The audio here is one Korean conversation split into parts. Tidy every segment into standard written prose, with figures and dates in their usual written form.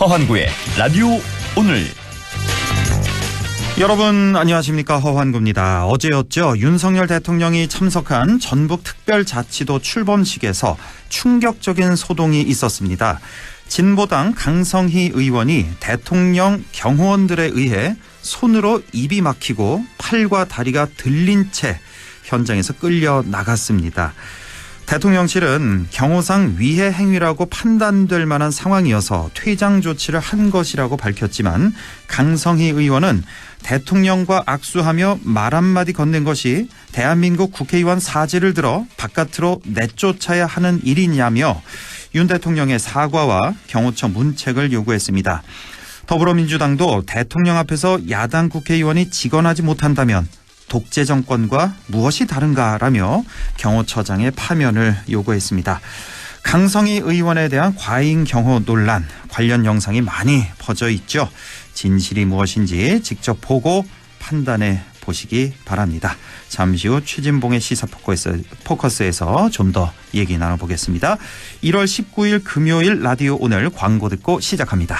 허환구의 라디오 오늘. 여러분 안녕하십니까, 허환구입니다. 어제였죠. 윤석열 대통령이 참석한 전북특별자치도 출범식에서 충격적인 소동이 있었습니다. 진보당 강성희 의원이 대통령 경호원들에 의해 손으로 입이 막히고 팔과 다리가 들린 채 현장에서 끌려 나갔습니다. 대통령실은 경호상 위해 행위라고 판단될 만한 상황이어서 퇴장 조치를 한 것이라고 밝혔지만, 강성희 의원은 대통령과 악수하며 말 한마디 건넨 것이 대한민국 국회의원 사제를 들어 바깥으로 내쫓아야 하는 일이냐며 윤 대통령의 사과와 경호처 문책을 요구했습니다. 더불어민주당도 대통령 앞에서 야당 국회의원이 직언하지 못한다면 독재 정권과 무엇이 다른가라며 경호처장의 파면을 요구했습니다. 강성희 의원에 대한 과잉 경호 논란, 관련 영상이 많이 퍼져 있죠. 진실이 무엇인지 직접 보고 판단해 보시기 바랍니다. 잠시 후 최진봉의 시사 포커스에서 좀 더 얘기 나눠보겠습니다. 1월 19일 금요일 라디오 오늘 광고 듣고 시작합니다.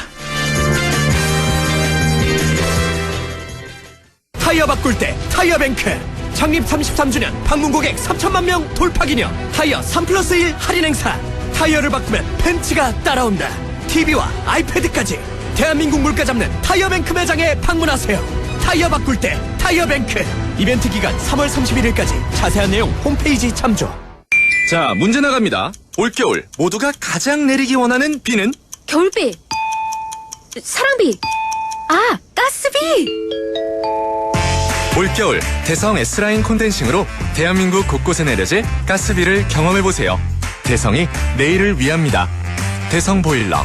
타이어 바꿀 때 타이어뱅크 창립 33주년 방문 고객 3천만 명 돌파 기념 타이어 3+1 할인 행사. 타이어를 바꾸면 벤츠가 따라온다. TV와 아이패드까지 대한민국 물가 잡는 타이어뱅크 매장에 방문하세요. 타이어 바꿀 때 타이어뱅크. 이벤트 기간 3월 31일까지. 자세한 내용 홈페이지 참조. 자, 문제 나갑니다. 올겨울 모두가 가장 내리기 원하는 비는? 겨울비, 사랑비, 가스비. 올겨울 대성 S라인 콘덴싱으로 대한민국 곳곳에 내려질 가스비를 경험해보세요. 대성이 내일을 위합니다. 대성 보일러.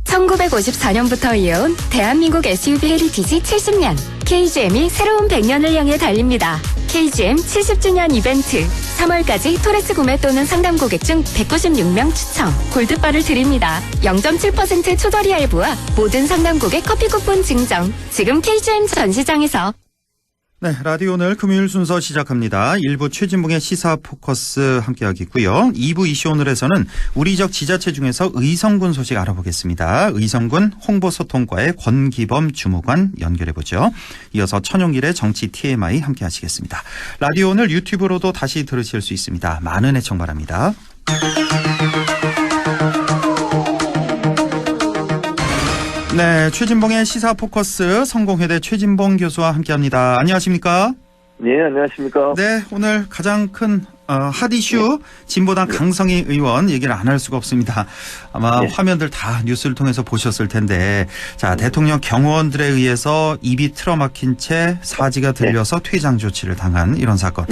1954년부터 이어온 대한민국 SUV 헤리티지 70년. KGM이 새로운 100년을 향해 달립니다. KGM 70주년 이벤트. 3월까지 토레스 구매 또는 상담 고객 중 196명 추첨 골드바를 드립니다. 0.7% 초덜이 할부와 모든 상담 고객 커피 쿠폰 증정. 지금 KGM 전시장에서. 네, 라디오 오늘 금요일 순서 시작합니다. 1부 최진봉의 시사 포커스 함께하겠고요. 2부 이슈 오늘에서는 우리 지역 지자체 중에서 의성군 소식 알아보겠습니다. 의성군 홍보소통과의 권기범 주무관 연결해보죠. 이어서 천용길의 정치 TMI 함께하시겠습니다. 라디오 오늘 유튜브로도 다시 들으실 수 있습니다. 많은 애청 바랍니다. 네, 최진봉의 시사 포커스 성공회대 최진봉 교수와 함께합니다. 안녕하십니까? 네, 안녕하십니까? 네, 오늘 가장 큰 핫 이슈 진보당 강성희 의원 얘기를 안 할 수가 없습니다. 아마 화면들 다 뉴스를 통해서 보셨을 텐데, 자, 대통령 경호원들에 의해서 입이 틀어막힌 채 사지가 들려서 퇴장 조치를 당한 이런 사건.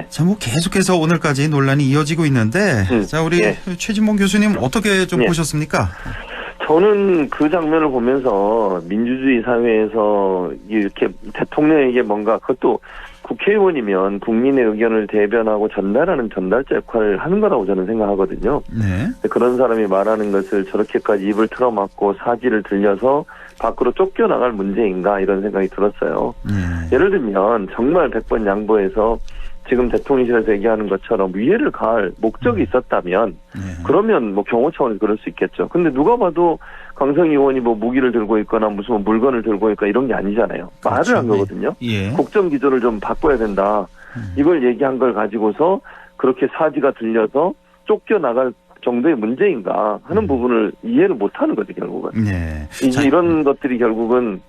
자, 뭐 계속해서 오늘까지 논란이 이어지고 있는데, 자, 우리 최진봉 교수님 어떻게 좀 보셨습니까? 저는 그 장면을 보면서 민주주의 사회에서 이렇게 대통령에게 뭔가, 그것도 국회의원이면 국민의 의견을 대변하고 전달하는 전달자 역할을 하는 거라고 저는 생각하거든요. 네. 그런 사람이 말하는 것을 저렇게까지 입을 틀어막고 사지를 들려서 밖으로 쫓겨나갈 문제인가, 이런 생각이 들었어요. 예를 들면 정말 100번 양보해서 지금 대통령실에서 얘기하는 것처럼 위해를 가할 목적이 있었다면 그러면 뭐 경호 차원에서 그럴 수 있겠죠. 근데 누가 봐도 강성희 의원이 뭐 무기를 들고 있거나 무슨 뭐 물건을 들고 있거나 이런 게 아니잖아요. 그렇죠. 말을 한 거거든요. 국정 기조를 좀 바꿔야 된다. 이걸 얘기한 걸 가지고서 그렇게 사지가 들려서 쫓겨나갈 정도의 문제인가 하는 부분을 이해를 못하는 거죠, 결국은. 이런 것들이 결국은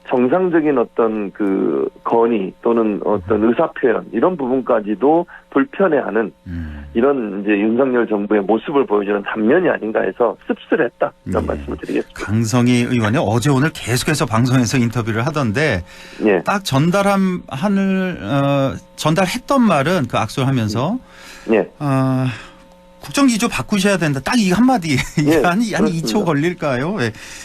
정상적인 어떤 그 건의 또는 어떤 의사표현, 이런 부분까지도 불편해하는 이런 이제 윤석열 정부의 모습을 보여주는 단면이 아닌가 해서 씁쓸했다, 이런 말씀을 드리겠습니다. 강성희 의원이 어제 오늘 계속해서 방송에서 인터뷰를 하던데, 딱 전달했던 말은, 그 악수를 하면서 국정기조 바꾸셔야 된다. 딱 이 한마디. 한 2초 걸릴까요?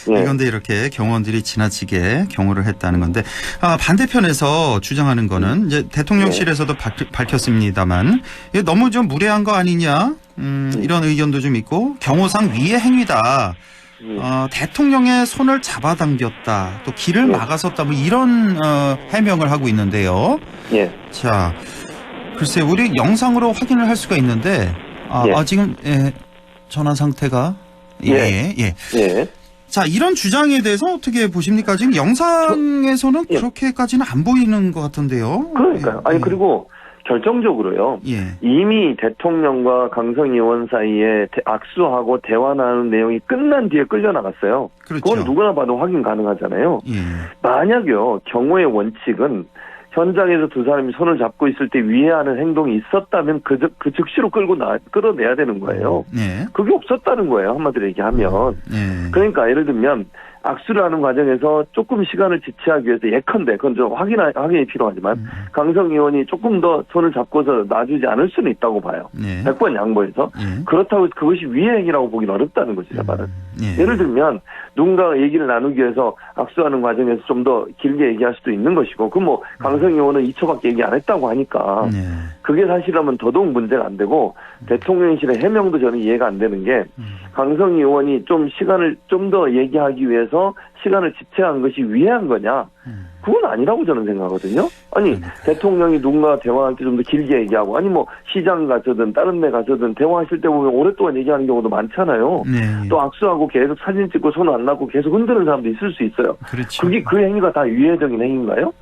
그런데 이렇게 경호원들이 지나치게 경호를 했다는 건데, 반대편에서 주장하는 거는 이제 대통령실에서도 밝혔습니다만, 이게 너무 좀 무례한 거 아니냐? 이런 의견도 좀 있고, 경호상 위해 행위다. 대통령의 손을 잡아당겼다. 또 길을 막아섰다. 뭐 이런 해명을 하고 있는데요. 자, 글쎄 우리 영상으로 확인을 할 수가 있는데, 지금 전화 상태가 자, 이런 주장에 대해서 어떻게 보십니까? 지금 영상에서는 예. 그렇게까지는 안 보이는 것 같은데요. 그러니까요. 아니, 그리고 결정적으로요. 예. 이미 대통령과 강성희 의원 사이에 악수하고 대화 나누는 내용이 끝난 뒤에 끌려나갔어요. 그렇죠. 그건 누구나 봐도 확인 가능하잖아요. 예. 만약요, 경호의 원칙은 현장에서 두 사람이 손을 잡고 있을 때 위해하는 행동이 있었다면 그 즉시로 끌어내야 되는 거예요. 예. 그게 없었다는 거예요. 한마디로 얘기하면. 예. 그러니까 예를 들면 악수를 하는 과정에서 조금 시간을 지체하기 위해서 예컨대 그건 좀 확인이 필요하지만 강성 의원이 조금 더 손을 잡고서 놔주지 않을 수는 있다고 봐요. 예. 100번 양보해서. 예. 그렇다고 그것이 위해 행위라고 보기는 어렵다는 거죠. 제 말은. 예. 예를 들면 누군가가 얘기를 나누기 위해서 악수하는 과정에서 좀 더 길게 얘기할 수도 있는 것이고 그 뭐 강성 의원은 2초밖에 얘기 안 했다고 하니까 예. 그게 사실이라면 더더욱 문제가 안 되고 대통령실의 해명도 저는 이해가 안 되는 게 강성희 의원이 좀 시간을 좀 더 얘기하기 위해서 시간을 지체한 것이 위해한 거냐? 그건 아니라고 저는 생각하거든요. 아니 대통령이 누군가 대화할 때 좀 더 길게 얘기하고 아니 뭐 시장 가서든 다른 데 가서든 대화하실 때 보면 오랫동안 얘기하는 경우도 많잖아요. 네. 또 악수하고 계속 사진 찍고 손 안 놔고 계속 흔드는 사람도 있을 수 있어요. 그렇죠. 그게 그 행위가 다 위해적인 행위인가요?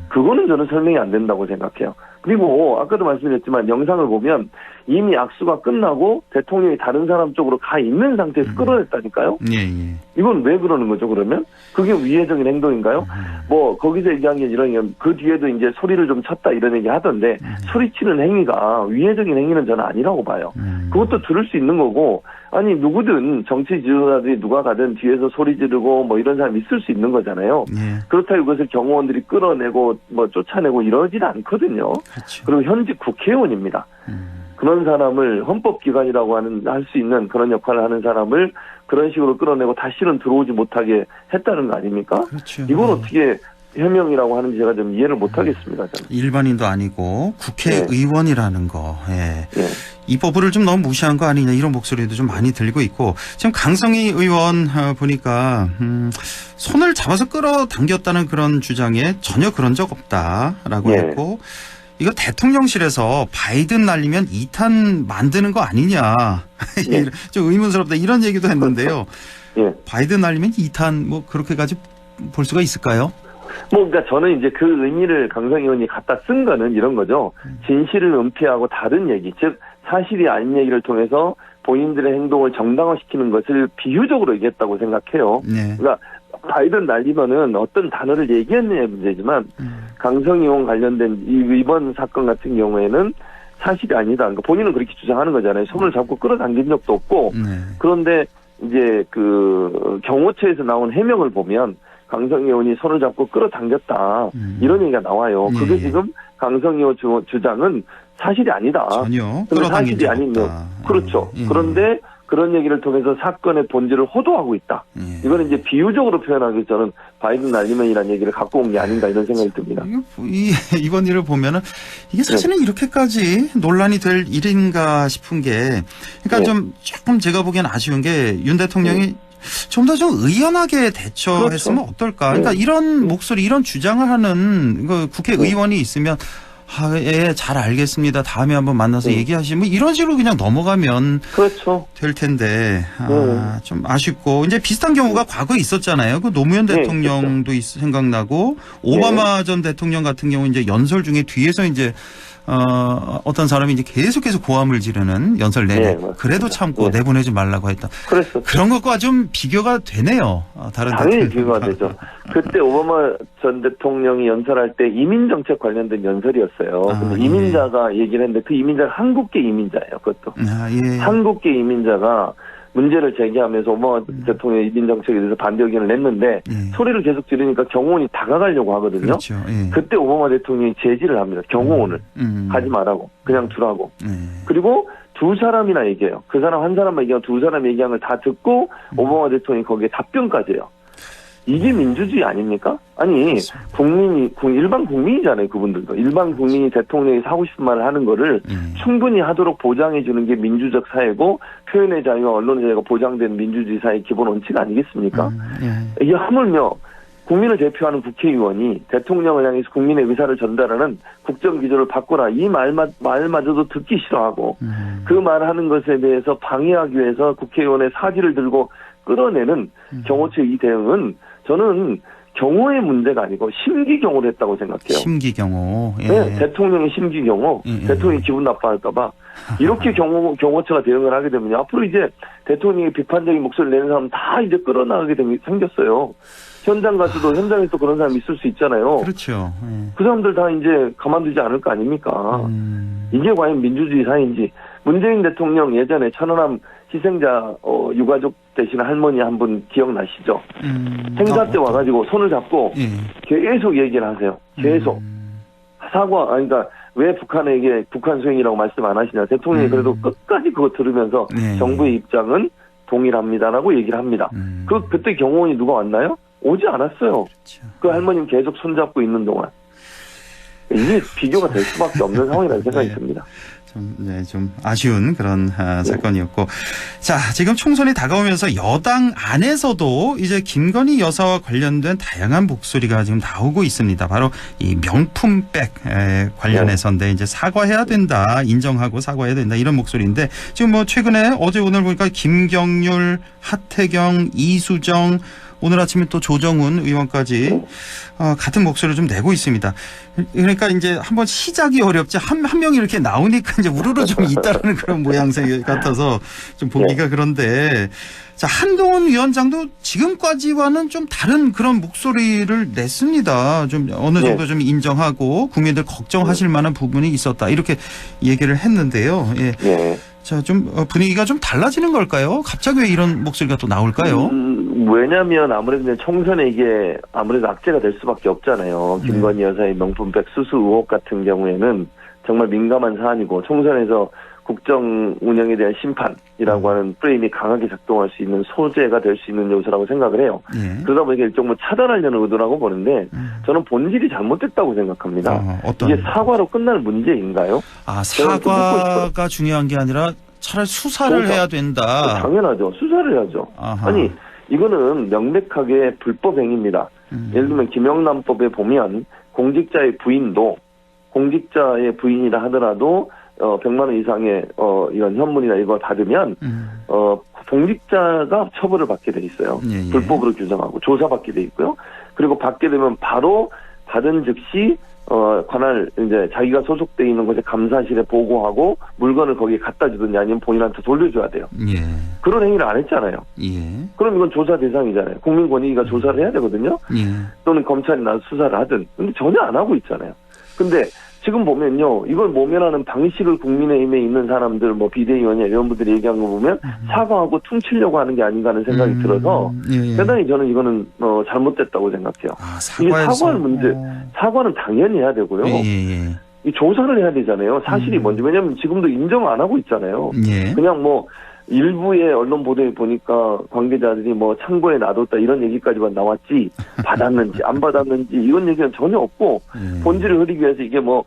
그거는 저는 설명이 안 된다고 생각해요. 그리고 아까도 말씀드렸지만 영상을 보면 이미 악수가 끝나고 대통령이 다른 사람 쪽으로 가 있는 상태에서 끌어냈다니까요. 예, 예. 이건 왜 그러는 거죠, 그러면? 그게 위해적인 행동인가요? 뭐, 거기서 얘기한 게 이런, 그 뒤에도 이제 소리를 좀 쳤다 이런 얘기 하던데, 소리치는 행위가 위해적인 행위는 저는 아니라고 봐요. 그것도 들을 수 있는 거고, 아니, 누구든 정치 지도자들이 누가 가든 뒤에서 소리 지르고 뭐 이런 사람 있을 수 있는 거잖아요. 예. 그렇다고 이것을 경호원들이 끌어내고 뭐 쫓아내고 이러진 않거든요. 그렇죠. 그리고 현직 국회의원입니다. 그런 사람을 헌법기관이라고 할 수 있는 그런 역할을 하는 사람을 그런 식으로 끌어내고 다시는 들어오지 못하게 했다는 거 아닙니까? 그렇죠. 이건 예. 어떻게 해명이라고 하는지 제가 좀 이해를 못 하겠습니다. 저는. 일반인도 아니고 국회의원이라는 거. 예. 예. 이 법을 좀 너무 무시한 거 아니냐 이런 목소리도 좀 많이 들고 있고 지금 강성희 의원 보니까 손을 잡아서 끌어당겼다는 그런 주장에 전혀 그런 적 없다라고 예. 했고 이거 대통령실에서 바이든 날리면 2탄 만드는 거 아니냐. 예. 좀 의문스럽다 이런 얘기도 했는데요. 예. 바이든 날리면 2탄 뭐 그렇게까지 볼 수가 있을까요? 뭐, 그러니까 저는 이제 그 의미를 강성희 의원이 갖다 쓴 거는 이런 거죠. 진실을 은폐하고 다른 얘기, 즉 사실이 아닌 얘기를 통해서 본인들의 행동을 정당화시키는 것을 비유적으로 얘기했다고 생각해요. 네. 그러니까 바이든 날리면은 어떤 단어를 얘기했느냐의 문제지만 강성희 의원 관련된 이번 사건 같은 경우에는 사실이 아니다. 그러니까 본인은 그렇게 주장하는 거잖아요. 손을 잡고 끌어당긴 적도 없고. 네. 그런데 이제 그 경호처에서 나온 해명을 보면 강성희 의원이 손을 잡고 끌어당겼다. 이런 얘기가 나와요. 그게 예. 지금 강성희 의원 주장은 사실이 아니다. 전혀 근데 끌어당긴 사실이 적 아닌 없다. 그렇죠. 예. 그런데 그런 얘기를 통해서 사건의 본질을 호도하고 있다. 예. 이거는 이제 비유적으로 표현하기 저는 바이든 날리면이라는 얘기를 갖고 온 게 아닌가 이런 생각이 듭니다. 이번 일을 보면은 이게 사실은 이렇게까지 논란이 될 일인가 싶은 게 그러니까 네. 좀 조금 제가 보기엔 아쉬운 게 윤 대통령이 좀 더 좀 의연하게 대처했으면 그렇죠. 어떨까. 그러니까 이런 목소리, 이런 주장을 하는 그 국회의원이 있으면 예, 잘 알겠습니다. 다음에 한번 만나서 얘기하시면 이런 식으로 그냥 넘어가면 그렇죠. 될 텐데 좀 아쉽고 이제 비슷한 경우가 과거에 있었잖아요. 그 노무현 네, 대통령도 생각나고 오바마 전 대통령 같은 경우 이제 연설 중에 뒤에서 이제 어떤 사람이 이제 계속해서 고함을 지르는 연설 내내 네, 맞습니다. 그래도 참고 네. 내보내지 말라고 했다. 그랬었죠. 그런 것과 좀 비교가 되네요. 다른 당연히 대통령과. 비교가 되죠. 그때 오바마 전 대통령이 연설할 때 이민정책 관련된 연설이었어요. 근데 예. 이민자가 얘기를 했는데 그 이민자가 한국계 이민자예요. 그것도. 예. 한국계 이민자가 문제를 제기하면서 오바마 대통령의 이민 정책에 대해서 반대 의견을 냈는데 소리를 계속 지르니까 경호원이 다가가려고 하거든요. 그렇죠. 예. 그때 오바마 대통령이 제지를 합니다. 경호원을 가지 말라고 그냥 두라고. 그리고 두 사람이나 얘기해요. 그 사람 한 사람만 얘기하고 두 사람 얘기한 걸 다 듣고 오바마 대통령이 거기에 답변까지 해요. 이게 민주주의 아닙니까? 아니 일반 국민이잖아요. 그분들도 일반 국민이 대통령이 하고 싶은 말을 하는 거를 충분히 하도록 보장해 주는 게 민주적 사회고 표현의 자유와 언론의 자유가 보장된 민주주의 사회의 기본 원칙 아니겠습니까? 이게 하물며 국민을 대표하는 국회의원이 대통령을 향해서 국민의 의사를 전달하는 국정기조를 바꾸라 이 말마저도 듣기 싫어하고 그 말하는 것에 대해서 방해하기 위해서 국회의원의 사지를 들고 끌어내는 경호처의 이 대응은 저는 경호의 문제가 아니고 심기경호를 했다고 생각해요. 심기경호. 예. 네, 대통령의 심기경호, 대통령이 기분 나빠할까봐 이렇게 경호처가 대응을 하게 되면 앞으로 이제 대통령이 비판적인 목소리를 내는 사람 다 이제 끌어나가게 생겼어요. 현장 가서도 현장에서 그런 사람이 있을 수 있잖아요. 그렇죠. 예. 그 사람들 다 이제 가만두지 않을 거 아닙니까? 이게 과연 민주주의 사회인지. 문재인 대통령 예전에 천안함 희생자 유가족 되시는 할머니 한 분 기억나시죠? 행사 때 와가지고 손을 잡고 예. 계속 얘기를 하세요. 계속. 그러니까 왜 북한에게 북한 수행이라고 말씀 안 하시냐. 대통령이 그래도 끝까지 그거 들으면서 네. 정부의 입장은 동일합니다라고 얘기를 합니다. 그때 경호원이 누가 왔나요? 오지 않았어요. 그렇죠. 그 할머님 계속 손잡고 있는 동안. 이게 비교가 될 수밖에 없는 상황이라는 생각이 네. 듭니다. 좀 아쉬운 그런 사건이었고. 자, 지금 총선이 다가오면서 여당 안에서도 이제 김건희 여사와 관련된 다양한 목소리가 지금 나오고 있습니다. 바로 이 명품백 관련해서인데 이제 사과해야 된다, 인정하고 사과해야 된다 이런 목소리인데 지금 뭐 최근에 어제 오늘 보니까 김경률, 하태경, 이수정 오늘 아침에 또 조정훈 의원까지 같은 목소리를 좀 내고 있습니다. 그러니까 이제 한번 시작이 어렵지 한 명이 이렇게 나오니까 이제 우르르 좀 있다라는 그런 모양새 같아서 좀 보기가 그런데 자 한동훈 위원장도 지금까지와는 좀 다른 그런 목소리를 냈습니다. 좀 어느 정도 좀 인정하고 국민들 걱정하실 만한 부분이 있었다 이렇게 얘기를 했는데요. 예. 자, 좀 분위기가 좀 달라지는 걸까요? 갑자기 왜 이런 목소리가 또 나올까요? 왜냐하면 아무래도 총선에 이게 아무래도 악재가 될 수밖에 없잖아요. 김건희 여사의 명품백 수수 의혹 같은 경우에는 정말 민감한 사안이고 총선에서 국정 운영에 대한 심판이라고 하는 프레임이 강하게 작동할 수 있는 소재가 될 수 있는 요소라고 생각을 해요. 그러다 보니까 일종의 차단하려는 의도라고 보는데 저는 본질이 잘못됐다고 생각합니다. 이게 사과로 끝날 문제인가요? 아, 사과가 중요한 게 아니라 차라리 수사를 해야 된다. 당연하죠. 수사를 해야죠. 아하. 아니 이거는 명백하게 불법행위입니다. 예를 들면 김영란법에 보면 공직자의 부인도 공직자의 부인이라 하더라도 100만 원 이상의 이런 현문이나 이걸 받으면 공직자가 처벌을 받게 돼 있어요. 예. 불법으로 규정하고 조사받게 돼 있고요. 그리고 받게 되면 바로 받은 즉시 관할 이제 자기가 소속돼 있는 곳에 감사실에 보고하고 물건을 거기에 갖다 주든지 아니면 본인한테 돌려줘야 돼요. 예. 그런 행위를 안 했잖아요. 예. 그럼 이건 조사 대상이잖아요. 국민권익위가 조사를 해야 되거든요. 예. 또는 검찰이 나서 수사를 하든. 근데 전혀 안 하고 있잖아요. 근데 지금 보면요, 이걸 모면하는 방식을 국민의힘에 있는 사람들, 뭐 비대위원이나 이런 분들이 얘기한 거 보면 사과하고 퉁치려고 하는 게 아닌가 하는 생각이 들어서 예. 대단히 저는 이거는 잘못됐다고 생각해요. 아, 이게 사과할 문제, 사과는 당연히 해야 되고요. 예. 이 조사를 해야 되잖아요. 사실이 뭔지. 왜냐하면 지금도 인정 안 하고 있잖아요. 예. 그냥 뭐 일부의 언론 보도에 보니까 관계자들이 뭐 창고에 놔뒀다 이런 얘기까지만 나왔지 받았는지 안 받았는지 이런 얘기는 전혀 없고 본질을 흐리기 위해서 이게 뭐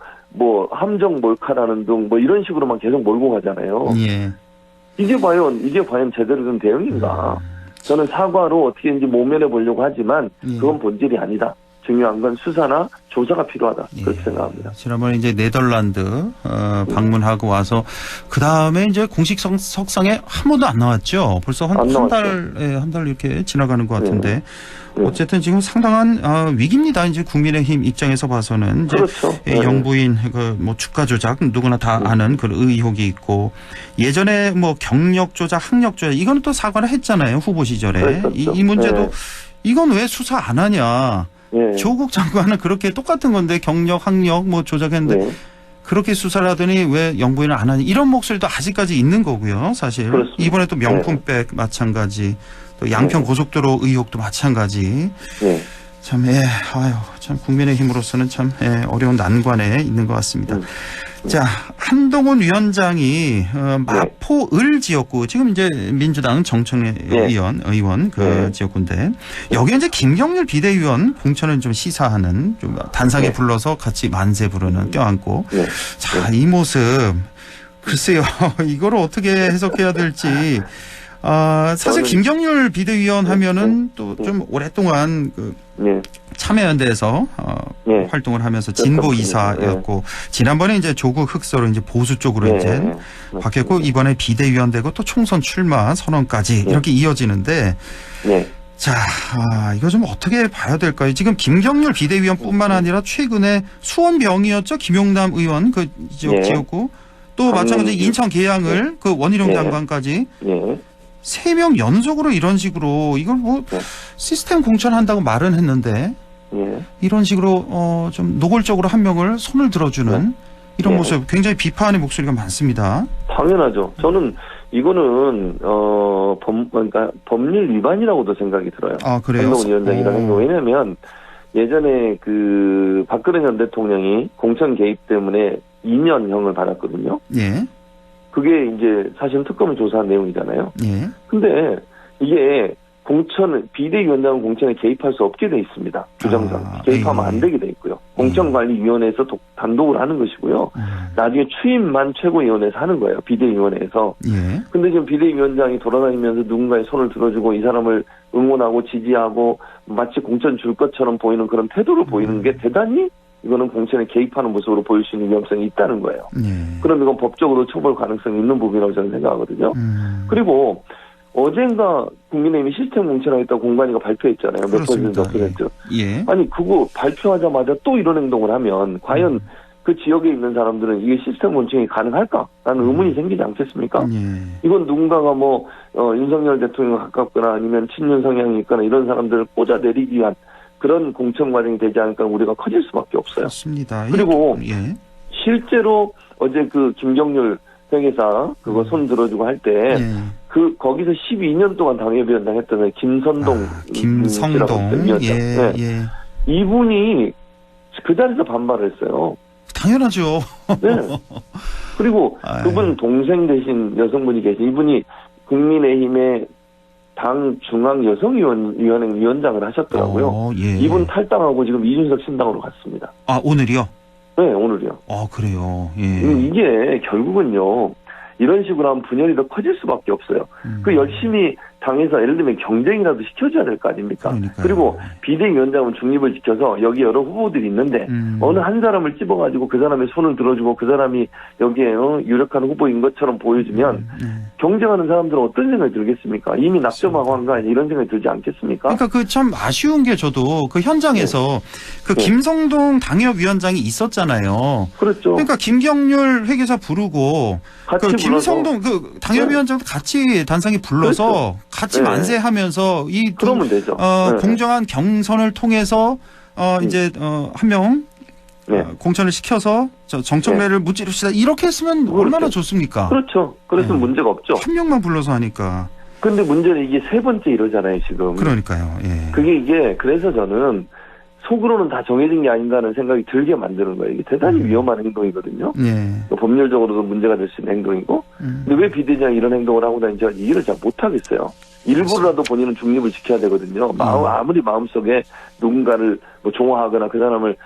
함정 몰카라는 등 뭐 이런 식으로만 계속 몰고 가잖아요. 예. 이게 과연 제대로 된 대응인가? 저는 사과로 어떻게든지 모면해 보려고 하지만 그건 본질이 아니다. 중요한 건 수사나 조사가 필요하다. 그렇게 생각합니다. 지난번에 이제 네덜란드 방문하고 와서 그 다음에 이제 공식 석상에 한 번도 안 나왔죠. 벌써 한 달 이렇게 지나가는 것 같은데 어쨌든 지금 상당한 위기입니다. 이제 국민의힘 입장에서 봐서는 이제 그렇죠. 영부인 뭐 주가 조작 누구나 다 아는 그런 의혹이 있고 예전에 뭐 경력 조작, 학력 조작 이거는 또 사과를 했잖아요. 후보 시절에 이 문제도 이건 왜 수사 안 하냐? 조국 장관은 그렇게 똑같은 건데 경력, 학력 뭐 조작했는데 그렇게 수사를 하더니 왜 영부인을 안 하니 이런 목소리도 아직까지 있는 거고요. 사실 그렇습니다. 이번에 또 명품백 마찬가지 또 양평 고속도로 의혹도 마찬가지 참 참 국민의힘으로서는 참 어려운 난관에 있는 것 같습니다. 자, 한동훈 위원장이 마포을 지역구 지금 이제 민주당 정청래 의원 그 지역구인데 여기에 이제 김경률 비대위원 공천을 좀 시사하는 좀 단상에 불러서 같이 만세 부르는 껴안고 자, 이 모습 글쎄요 이거를 어떻게 해석해야 될지 사실 김경률 비대위원 하면은 또 좀 오랫동안 참여연대에서 예. 활동을 하면서 진보 그렇습니다. 이사였고 지난번에 이제 조국 흑서로 이제 보수 쪽으로 예. 이제 바뀌었고 이번에 비대위원 되고 또 총선 출마 선언까지 예. 이렇게 이어지는데 예. 자, 이거 좀 어떻게 봐야 될까요? 지금 김경률 비대위원뿐만 아니라 최근에 수원병이었죠. 김용남 의원 그 예. 지역구 또 마찬가지 인천 계양을 그 원희룡 예. 장관까지 예. 3명 연속으로 이런 식으로 이걸 뭐 네. 시스템 공천한다고 말은 했는데 예. 이런 식으로 좀 노골적으로 한 명을 손을 들어주는 이런 네. 모습 굉장히 비판의 목소리가 많습니다. 당연하죠. 저는 이거는 그러니까 법률 위반이라고도 생각이 들어요. 아, 그래요? 한동훈 위원장 이런 행동. 왜냐하면 예전에 그 박근혜 전 대통령이 공천 개입 때문에 2년형을 받았거든요. 예. 그게 이제 사실은 특검을 조사한 내용이잖아요. 예. 근데 이게 비대위원장은 공천에 개입할 수 없게 돼 있습니다. 규정상. 개입하면 예. 안 되게 돼 있고요. 공천관리위원회에서 단독으로 하는 것이고요. 나중에 취임만 최고위원회에서 하는 거예요. 비대위원회에서. 예. 근데 지금 비대위원장이 돌아다니면서 누군가의 손을 들어주고 이 사람을 응원하고 지지하고 마치 공천 줄 것처럼 보이는 그런 태도를 보이는 게 대단히 이거는 공천에 개입하는 모습으로 보일 수 있는 위험성이 있다는 거예요. 예. 그럼 이건 법적으로 처벌 가능성이 있는 부분이라고 저는 생각하거든요. 그리고 어젠가 국민의힘이 시스템 공천하겠다고 공관위가 발표했잖아요. 몇 퍼센트, 몇 퍼센트. 예. 아니 그거 발표하자마자 또 이런 행동을 하면 과연 그 지역에 있는 사람들은 이게 시스템 공천이 가능할까라는 의문이 생기지 않겠습니까? 예. 이건 누군가가 윤석열 대통령 가깝거나 아니면 친윤 성향이 있거나 이런 사람들을 꽂아내리기 위한 그런 공천 과정이 되지 않을까 우리가 커질 수밖에 없어요. 그렇습니다. 그리고 예. 실제로 어제 그 김경률 회계사 그거 손 들어주고 할 때 예. 거기서 12년 동안 당협위원장 했던 김선동 김성동 위원장. 예. 네. 예. 이분이 그 자리에서 반발을 했어요. 당연하죠. 네. 그리고 아유. 그분 동생 되신 여성분이 계신 이분이 국민의힘의 당 중앙 여성위원회 위원장을 하셨더라고요. 예. 이분 탈당하고 지금 이준석 신당으로 갔습니다. 아, 오늘이요? 네, 오늘이요. 그래요. 예. 이게 결국은요. 이런 식으로 하면 분열이 더 커질 수밖에 없어요. 그 열심히 당에서 예를 들면 경쟁이라도 시켜줘야 될 거 아닙니까? 그러니까요. 그리고 비대위원장은 중립을 지켜서 여기 여러 후보들이 있는데 어느 한 사람을 찝어가지고 그 사람의 손을 들어주고 그 사람이 여기에 유력한 후보인 것처럼 보여주면 경쟁하는 사람들은 어떤 생각이 들겠습니까? 이미 낙점하고 한 거 아니냐 이런 생각이 들지 않겠습니까? 그러니까 그 참 아쉬운 게 저도 그 현장에서 그 김성동 당협위원장이 있었잖아요. 그렇죠. 그러니까 김경률 회계사 부르고 같이 그 불러서. 김성동 그 당협위원장도 같이 단상에 불러서 그렇죠. 같이 네. 만세하면서 이 그러면 되죠. 네. 공정한 경선을 통해서 이제 한 명 네. 공천을 시켜서 정청래를 무찌릅시다 이렇게 했으면 그렇죠. 얼마나 좋습니까? 그렇죠. 그래서 문제가 없죠. 한 명만 불러서 하니까. 근데 문제는 이게 세 번째 이러잖아요, 지금. 그러니까요. 예. 그게 그래서 저는 속으로는 다 정해진 게 아닌가라는 생각이 들게 만드는 거예요. 이게 대단히 위험한 행동이거든요. 예. 법률적으로도 문제가 될 수 있는 행동이고. 근데 왜 비대위원장이 이런 행동을 하고 다니는지 제가 이해를 잘 못하겠어요. 일부러라도 본인은 중립을 지켜야 되거든요. 아무리 마음속에 누군가를 좋아하거나 그 사람을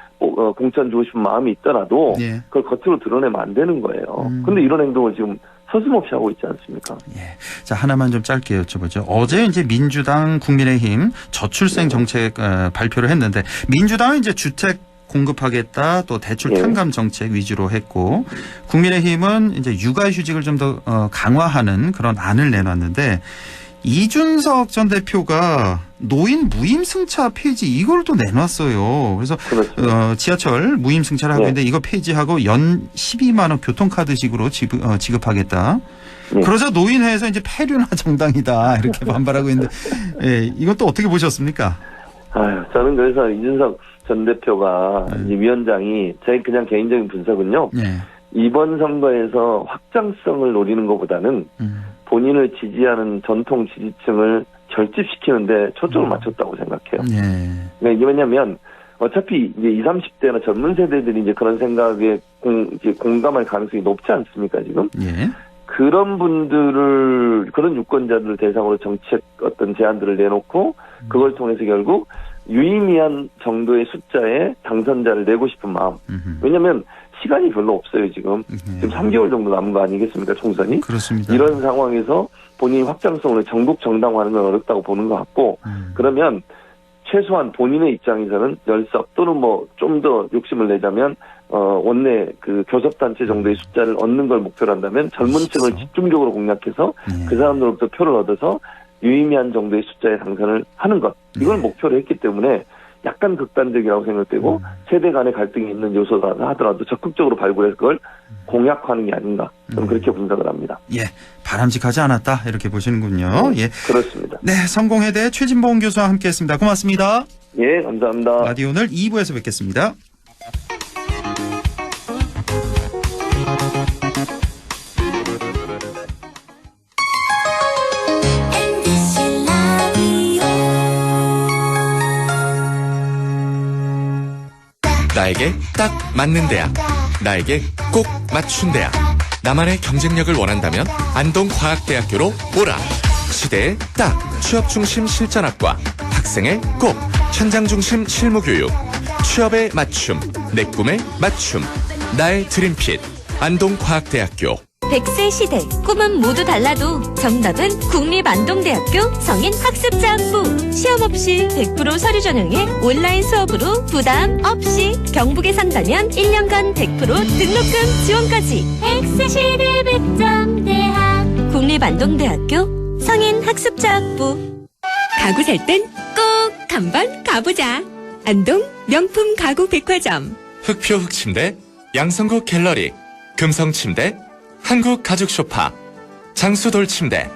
공천 주고 싶은 마음이 있더라도 예. 그걸 겉으로 드러내면 안 되는 거예요. 근데 이런 행동을 지금 서슴없이 하고 있지 않습니까? 예. 자, 하나만 좀 짧게 여쭤보죠. 어제 이제 민주당, 국민의힘 저출생 정책 발표를 했는데 민주당은 이제 주택 공급하겠다 또 대출 탕감 정책 위주로 했고 국민의힘은 이제 육아휴직을 좀 더 강화하는 그런 안을 내놨는데 이준석 전 대표가 노인 무임승차 폐지 이걸 또 내놨어요. 그래서 그렇죠. 지하철 무임승차를 하고 있는데 이거 폐지하고 연 12만 원 교통카드식으로 지급하겠다. 그러자 노인회에서 이제 폐륜화 정당이다 이렇게 반발하고 있는데 이건 또 어떻게 보셨습니까? 저는 그래서 이준석 전 대표가 이 위원장이 제 그냥 개인적인 분석은요. 이번 선거에서 확장성을 노리는 것보다는 본인을 지지하는 전통 지지층을 결집시키는데 초점을 맞췄다고 생각해요. 그러니까 이게 왜냐면 어차피 이제 20, 30대나 젊은 세대들이 이제 그런 생각에 공감할 가능성이 높지 않습니까, 지금? 그런 분들을, 그런 유권자들을 대상으로 정책 어떤 제안들을 내놓고 그걸 통해서 결국 유의미한 정도의 숫자의 당선자를 내고 싶은 마음. 왜냐면 시간이 별로 없어요, 지금. 지금 3개월 정도 남은 거 아니겠습니까, 총선이? 그렇습니다. 이런 상황에서 본인이 확장성으로 전국 정당화하는 건 어렵다고 보는 것 같고, 그러면 최소한 본인의 입장에서는 열석 또는 뭐 좀 더 욕심을 내자면 원내 그 교섭단체 정도의 숫자를 얻는 걸 목표로 한다면 젊은 층을 집중적으로 공략해서 그 사람들로부터 표를 얻어서 유의미한 정도의 숫자의 당선을 하는 것, 이걸 목표로 했기 때문에 약간 극단적이라고 생각되고 세대 간의 갈등이 있는 요소다 하더라도 적극적으로 발굴해서 그걸 공약화하는 게 아닌가, 저는 그렇게 분석을 합니다. 예, 바람직하지 않았다 이렇게 보시는군요. 예, 그렇습니다. 네, 성공회대 최진봉 교수와 함께했습니다. 고맙습니다. 예, 감사합니다. 라디오 오늘 2부에서 뵙겠습니다. 나에게 딱 맞는 대학, 나에게 꼭 맞춘 대학. 나만의 경쟁력을 원한다면 안동과학대학교로 오라. 시대에 딱 취업 중심 실전학과, 학생의 꼭 현장 중심 실무교육, 취업에 맞춤, 내 꿈에 맞춤, 나의 드림핏 안동과학대학교. 100세 시대, 꿈은 모두 달라도 정답은 국립안동대학교 성인학습자학부. 시험 없이 100% 서류 전형에 온라인 수업으로 부담 없이 경북에 산다면 1년간 100% 등록금 지원까지. 100세 시대 100점 대학 국립안동대학교 성인학습자학부. 가구 살 땐 꼭 한번 가보자. 안동 명품 가구 백화점. 흑표 흑침대, 양성국 갤러리, 금성침대, 한국가죽소파, 장수돌침대.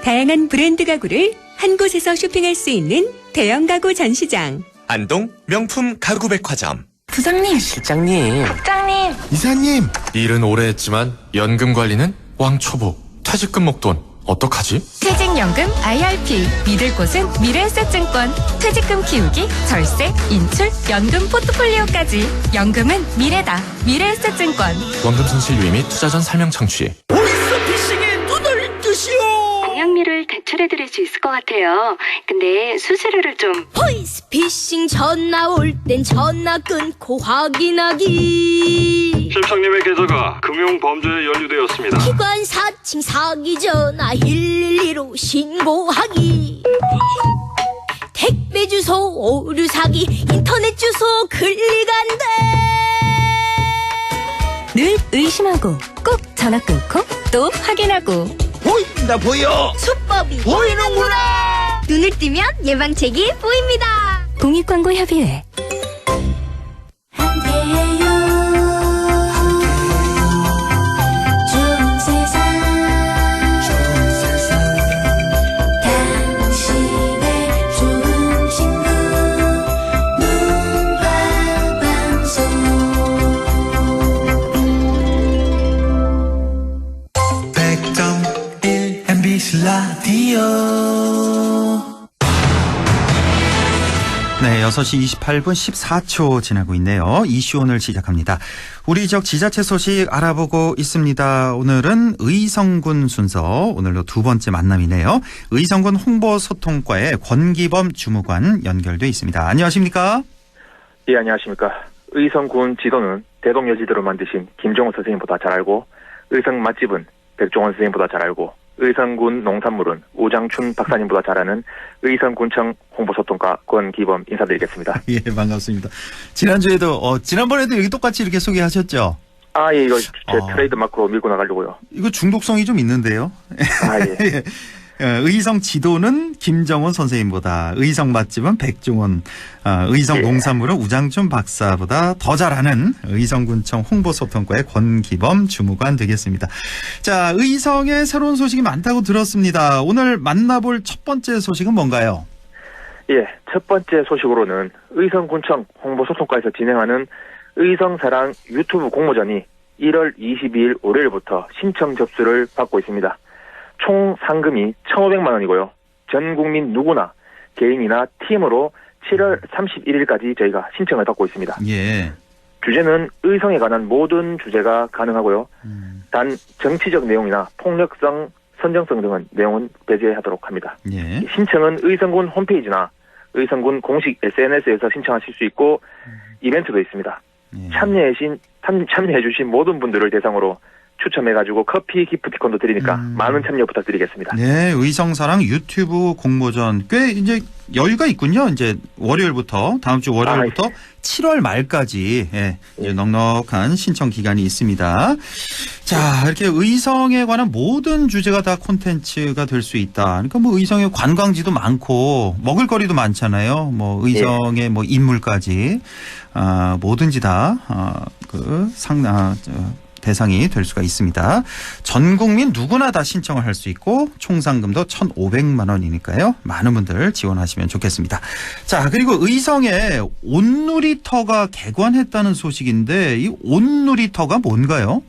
다양한 브랜드 가구를 한 곳에서 쇼핑할 수 있는 대형 가구 전시장. 안동 명품 가구백화점. 부장님, 실장님, 국장님, 이사님. 일은 오래 했지만 연금 관리는 왕초보. 퇴직금 목돈 어떡하지? 퇴직연금 IRP. 믿을 곳은 미래에셋증권. 퇴직금 키우기, 절세, 인출, 연금 포트폴리오까지. 연금은 미래다. 미래에셋증권. 원금 손실 유의 및 투자 전 설명 청취. 보이스피싱에 눈을 뜨시오. 공약률을 대출해드릴 수 있을 것 같아요. 근데 수수료를 좀. 보이스피싱 전화 올 땐 전화 끊고 확인하기. 실장님의 계좌가 금융범죄에 연루되었습니다. 기관 사칭 사기 전화 112로 신고하기. 택배 주소 오류 사기, 인터넷 주소 클릭한대. 늘 의심하고 꼭 전화 끊고 또 확인하고. 보인다 보여. 수법이 보이는구나. 눈을 뜨면 예방책이 보입니다. 공익광고협의회. 좋은 세상, 당신의 좋은 친구 문화방송. 100.1 MBC 라디오. 네, 6시 28분 14초 지나고 있네요. 이슈 오늘 시작합니다. 우리 지역 지자체 소식 알아보고 있습니다. 오늘은 의성군 순서, 오늘로 두 번째 만남이네요. 의성군 홍보소통과의 권기범 주무관 연결돼 있습니다. 안녕하십니까? 예, 안녕하십니까. 의성군 지도는 대동여지도를 만드신 김종호 선생님보다 잘 알고, 의성 맛집은 백종원 선생님보다 잘 알고, 의성군 농산물은 우장춘 박사님보다 잘 아는 의성군청 홍보소통과 권기범 인사드리겠습니다. 예, 반갑습니다. 지난번에도 여기 똑같이 이렇게 소개하셨죠? 아, 예, 이거 제 트레이드 마크로 밀고 나가려고요. 이거 중독성이 좀 있는데요. 아, 예. 의성 지도는 김정원 선생님보다, 의성 맛집은 백종원, 의성 예. 농산물은 우장춘 박사보다 더 잘하는 의성군청 홍보소통과의 권기범 주무관 되겠습니다. 자, 의성에 새로운 소식이 많다고 들었습니다. 오늘 만나볼 첫 번째 소식은 뭔가요? 예, 첫 번째 소식으로는 의성군청 홍보소통과에서 진행하는 의성사랑 유튜브 공모전이 1월 22일 월요일부터 신청 접수를 받고 있습니다. 총 상금이 1,500만 원이고요. 전 국민 누구나 개인이나 팀으로 7월 31일까지 저희가 신청을 받고 있습니다. 예. 주제는 의성에 관한 모든 주제가 가능하고요. 단 정치적 내용이나 폭력성, 선정성 등은 내용은 배제하도록 합니다. 예. 신청은 의성군 홈페이지나 의성군 공식 SNS에서 신청하실 수 있고 이벤트도 있습니다. 예. 참여해주신 모든 분들을 대상으로 추첨해가지고 커피 기프티콘도 드리니까 많은 참여 부탁드리겠습니다. 네, 의성사랑 유튜브 공모전 꽤 이제 여유가 있군요. 이제 월요일부터 다음 주 월요일부터 7월 말까지 이제 넉넉한 신청 기간이 있습니다. 자, 이렇게 의성에 관한 모든 주제가 다 콘텐츠가 될 수 있다. 그러니까 뭐 의성에 관광지도 많고 먹을거리도 많잖아요. 뭐 의성의 뭐 인물까지 뭐든지 다 대상이 될 수가 있습니다. 전 국민 누구나 다 신청을 할 수 있고 총 상금도 1,500만 원이니까요. 많은 분들 지원하시면 좋겠습니다. 자, 그리고 의성에 온누리터가 개관했다는 소식인데 이 온누리터가 뭔가요?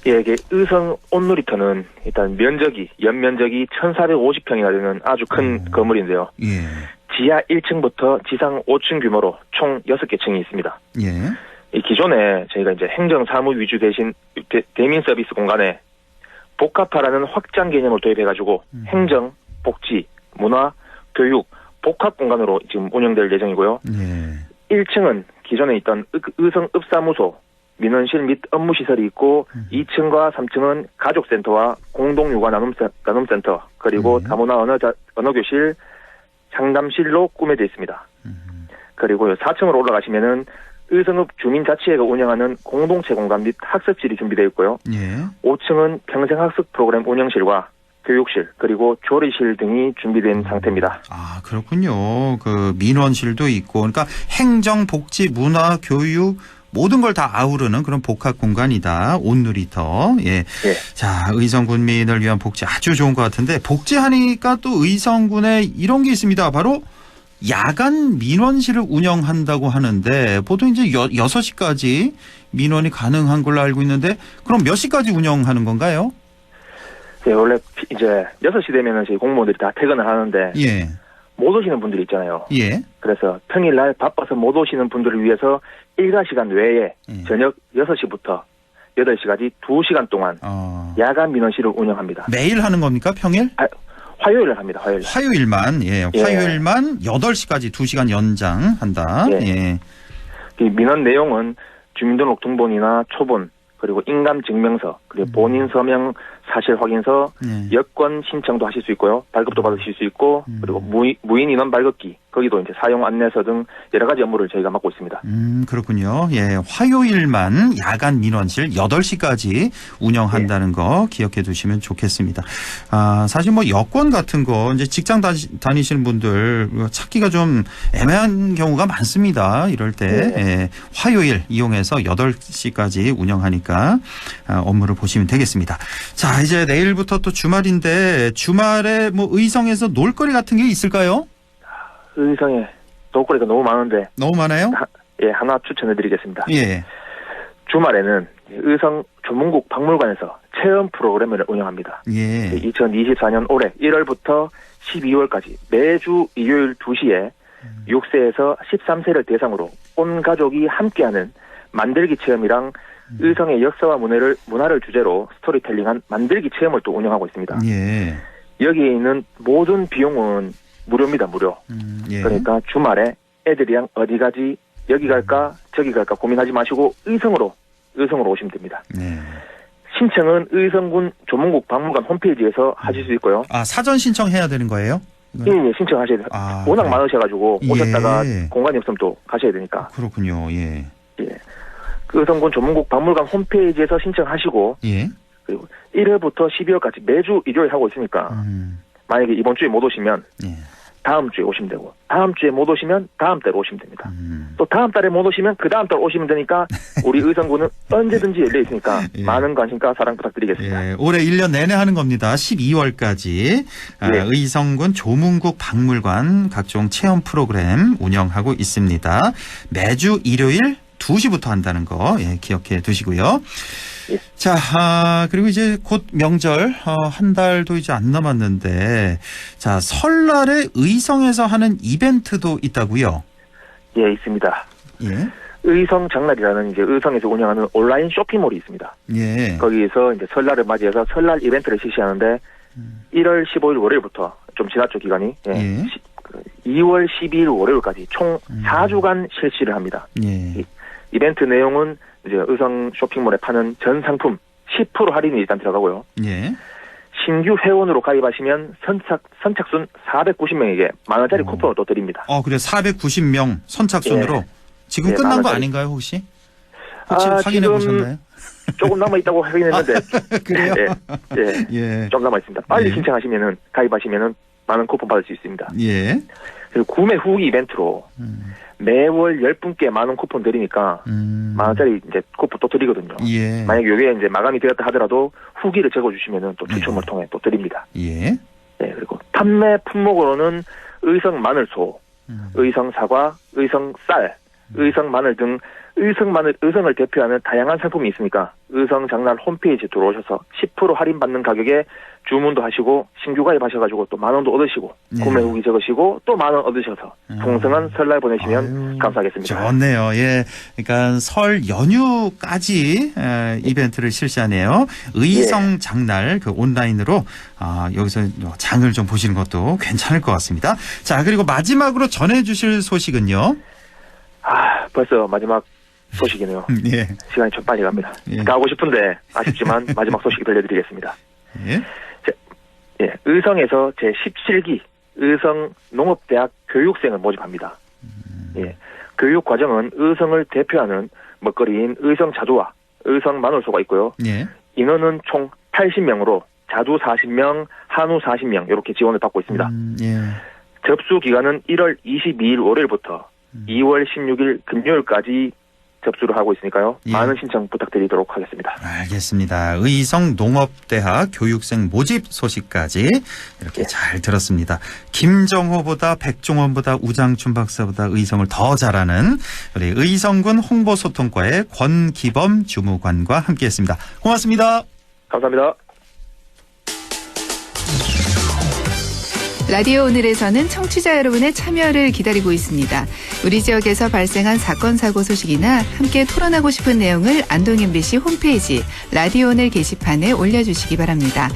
예, 이게 의성 온누리터는 일단 연면적이 1,450평이나 되는 아주 큰 건물인데요. 예. 지하 1층부터 지상 5층 규모로 총 6개 층이 있습니다. 예. 이 기존에 저희가 이제 행정 사무 위주 대신 대민 서비스 공간에 복합화라는 확장 개념을 도입해가지고 행정, 복지, 문화, 교육, 복합 공간으로 지금 운영될 예정이고요. 예. 1층은 기존에 있던 의성 읍사무소, 민원실 및 업무시설이 있고 2층과 3층은 가족센터와 공동육아 나눔센터 그리고 다문화 언어교실, 상담실로 꾸며져 있습니다. 그리고 4층으로 올라가시면은 의성읍 주민자치회가 운영하는 공동체 공간 및 학습실이 준비되어 있고요. 예. 5층은 평생학습 프로그램 운영실과 교육실 그리고 조리실 등이 준비된 상태입니다. 아, 그렇군요. 그 민원실도 있고 그러니까 행정, 복지, 문화, 교육 모든 걸 다 아우르는 그런 복합 공간이다. 온누리터. 예. 자, 의성 군민을 위한 복지 아주 좋은 것 같은데 복지하니까 또 의성군에 이런 게 있습니다. 바로 야간 민원실을 운영한다고 하는데 보통 이제 6시까지 민원이 가능한 걸로 알고 있는데 그럼 몇 시까지 운영하는 건가요? 네, 원래 이제 6시 되면은 저희 공무원들이 다 퇴근을 하는데 예. 못 오시는 분들이 있잖아요. 예. 그래서 평일날 바빠서 못 오시는 분들을 위해서 일과 시간 외에 저녁 6시부터 8시까지 2시간 동안 야간 민원실을 운영합니다. 매일 하는 겁니까? 평일? 화요일에 합니다. 화요일만. 예. 화요일만 8시까지 2시간 연장한다. 예. 이 민원 내용은 주민등록 등본이나 초본 그리고 인감증명서 그리고 본인 서명 사실 확인서 여권 신청도 하실 수 있고요. 발급도 받으실 수 있고 그리고 무인 인원 발급기 거기도 이제 사용 안내서 등 여러 가지 업무를 저희가 맡고 있습니다. 그렇군요. 예, 화요일만 야간 민원실 8시까지 운영한다는 거 기억해 두시면 좋겠습니다. 사실 뭐 여권 같은 거 이제 직장 다니시는 분들 찾기가 좀 애매한 경우가 많습니다. 이럴 때 예, 화요일 이용해서 8시까지 운영하니까 업무를 보시면 되겠습니다. 자, 이제 내일부터 또 주말인데 주말에 뭐 의성에서 놀거리 같은 게 있을까요? 의성에 놀거리가 너무 많은데. 너무 많아요? 하나 추천해드리겠습니다. 예. 주말에는 의성 조문국 박물관에서 체험 프로그램을 운영합니다. 예. 2024년 올해 1월부터 12월까지 매주 일요일 2시에 6세에서 13세를 대상으로 온 가족이 함께하는 만들기 체험이랑 의성의 역사와 문화를 주제로 스토리텔링한 만들기 체험을 또 운영하고 있습니다. 예. 여기에 있는 모든 비용은 무료입니다. 무료. 예. 그러니까 주말에 애들이랑 어디 가지 여기 갈까 저기 갈까 고민하지 마시고 의성으로 오시면 됩니다. 네. 신청은 의성군 조문국 박물관 홈페이지에서 하실 수 있고요. 사전 신청해야 되는 거예요? 예, 신청하셔야 돼요. 워낙 많으셔가지고 오셨다가 공간이 없으면 또 가셔야 되니까. 그렇군요. 예. 의성군 조문국 박물관 홈페이지에서 신청하시고 그리고 1회부터 12월까지 매주 일요일 하고 있으니까 만약에 이번 주에 못 오시면 다음 주에 오시면 되고 다음 주에 못 오시면 다음 달에 오시면 됩니다. 또 다음 달에 못 오시면 그 다음 달 오시면 되니까 우리 의성군은 언제든지 열려 있으니까 많은 관심과 사랑 부탁드리겠습니다. 올해 1년 내내 하는 겁니다. 12월까지 의성군 조문국 박물관 각종 체험 프로그램 운영하고 있습니다. 매주 일요일 2시부터 한다는 거 기억해 두시고요. 자, 그리고 이제 곧 명절 한 달도 이제 안 남았는데 자, 설날에 의성에서 하는 이벤트도 있다고요? 예, 있습니다. 예. 의성 장날이라는 이제 의성에서 운영하는 온라인 쇼핑몰이 있습니다. 예. 거기에서 이제 설날을 맞이해서 설날 이벤트를 실시하는데 1월 15일 월요일부터 좀 지났죠, 기간이. 2월 12일 월요일까지 총 4주간 실시를 합니다. 이벤트 내용은 이제 의성 쇼핑몰에 파는 전 상품 10% 할인이 일단 들어가고요. 예. 신규 회원으로 가입하시면 선착순 490명에게 만원짜리 쿠폰을 또 드립니다. 그래 490명 선착순으로 예. 지금 예, 끝난 거 만원짜리. 아닌가요 혹시? 확인해 지금 보셨나요? 조금 남아있다고 확인했는데. 그래요? 예. 예. 좀 남아있습니다. 빨리 예. 신청하시면은, 가입하시면은 만원 쿠폰 받을 수 있습니다. 예. 그리고 구매 후기 이벤트로 매월 10분께 만원 쿠폰 드리니까 만원짜리 이제 쿠폰 또 드리거든요. 예. 만약에 요게 이제 마감이 되었다 하더라도 후기를 적어주시면은 또 추첨을 통해 또 드립니다. 예. 네, 그리고 판매 품목으로는 의성 마늘소, 의성 사과, 의성 쌀, 의성 마늘 등 의성을 대표하는 다양한 상품이 있으니까 의성 장날 홈페이지에 들어오셔서 10% 할인받는 가격에 주문도 하시고 신규 가입하셔가지고 또 만원도 얻으시고 구매 후기 적으시고 또 만원 얻으셔서 풍성한 설날 보내시면 감사하겠습니다. 좋네요. 예. 그러니까 설 연휴까지 이벤트를 실시하네요. 의성 장날 그 온라인으로 여기서 장을 좀 보시는 것도 괜찮을 것 같습니다. 자, 그리고 마지막으로 전해주실 소식은요. 벌써 마지막 소식이네요. 예. 시간이 좀 빨리 갑니다. 예. 가고 싶은데 아쉽지만 마지막 소식 들려드리겠습니다. 예. 예, 의성에서 제17기 의성농업대학 교육생을 모집합니다. 예, 교육 과정은 의성을 대표하는 먹거리인 의성 자두와 의성 마늘소가 있고요. 예. 인원은 총 80명으로 자두 40명, 한우 40명 이렇게 지원을 받고 있습니다. 예. 접수 기간은 1월 22일 월요일부터 2월 16일 금요일까지 접수를 하고 있으니까요. 예. 많은 신청 부탁드리도록 하겠습니다. 알겠습니다. 의성농업대학 교육생 모집 소식까지 이렇게 잘 들었습니다. 김정호보다 백종원보다 우장춘 박사보다 의성을 더 잘하는 우리 의성군 홍보소통과의 권기범 주무관과 함께했습니다. 고맙습니다. 감사합니다. 라디오 오늘에서는 청취자 여러분의 참여를 기다리고 있습니다. 우리 지역에서 발생한 사건 사고 소식이나 함께 토론하고 싶은 내용을 안동 MBC 홈페이지 라디오 오늘 게시판에 올려주시기 바랍니다.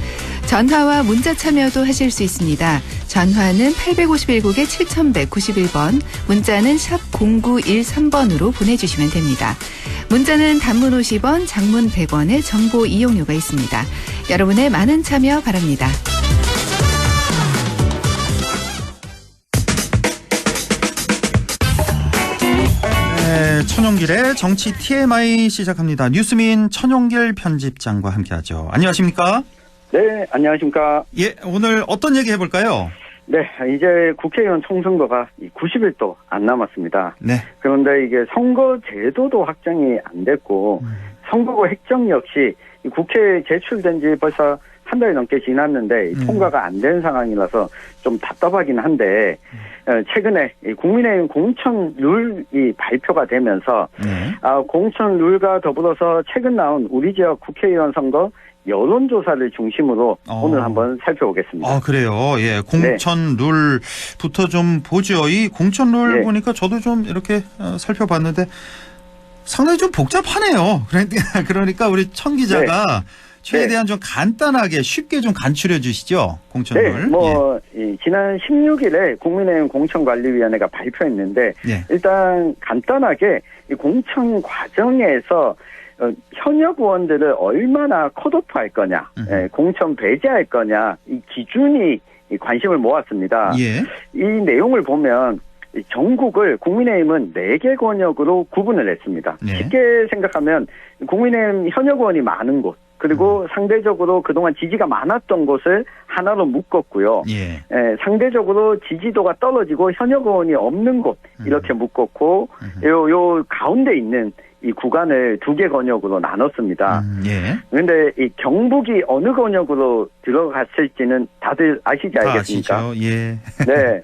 전화와 문자 참여도 하실 수 있습니다. 전화는 851국에 7191번, 문자는 샵 0913번으로 보내주시면 됩니다. 문자는 단문 50원, 장문 100원의 정보 이용료가 있습니다. 여러분의 많은 참여 바랍니다. 천용길의 정치 TMI 시작합니다. 뉴스민 천용길 편집장과 함께하죠. 안녕하십니까? 네, 안녕하십니까? 예, 오늘 어떤 얘기 해볼까요? 네, 이제 국회의원 총선거가 90일도 안 남았습니다. 네. 그런데 이게 선거 제도도 확정이 안 됐고 선거구 획정 역시 국회에 제출된 지 벌써 한 달이 넘게 지났는데 통과가 안 된 상황이라서 좀 답답하긴 한데 최근에 국민의힘 공천 룰이 발표가 되면서 공천 룰과 더불어서 최근 나온 우리 지역 국회의원 선거 여론조사를 중심으로 오늘 한번 살펴보겠습니다. 그래요. 예, 공천 룰부터 좀 보죠. 이 공천 룰 보니까 저도 좀 이렇게 살펴봤는데 상당히 좀 복잡하네요. 그러니까 우리 천 기자가 최대한 좀 간단하게 쉽게 좀 간추려 주시죠. 공천룰. 네, 지난 16일에 국민의힘 공천관리위원회가 발표했는데 일단 간단하게 이 공천 과정에서 현역 의원들을 얼마나 컷오프할 거냐, 공천 배제할 거냐 이 기준이 관심을 모았습니다. 이 내용을 보면 전국을 국민의힘은 4개 권역으로 구분을 했습니다. 쉽게 생각하면 국민의힘 현역 의원이 많은 곳, 그리고 상대적으로 그동안 지지가 많았던 곳을 하나로 묶었고요. 상대적으로 지지도가 떨어지고 현역 의원이 없는 곳 이렇게 묶었고 요 가운데 있는 이 구간을 2개 권역으로 나눴습니다. 그런데 이 경북이 어느 권역으로 들어갔을지는 다들 아시지 않겠습니까? 아시죠? 예. 네.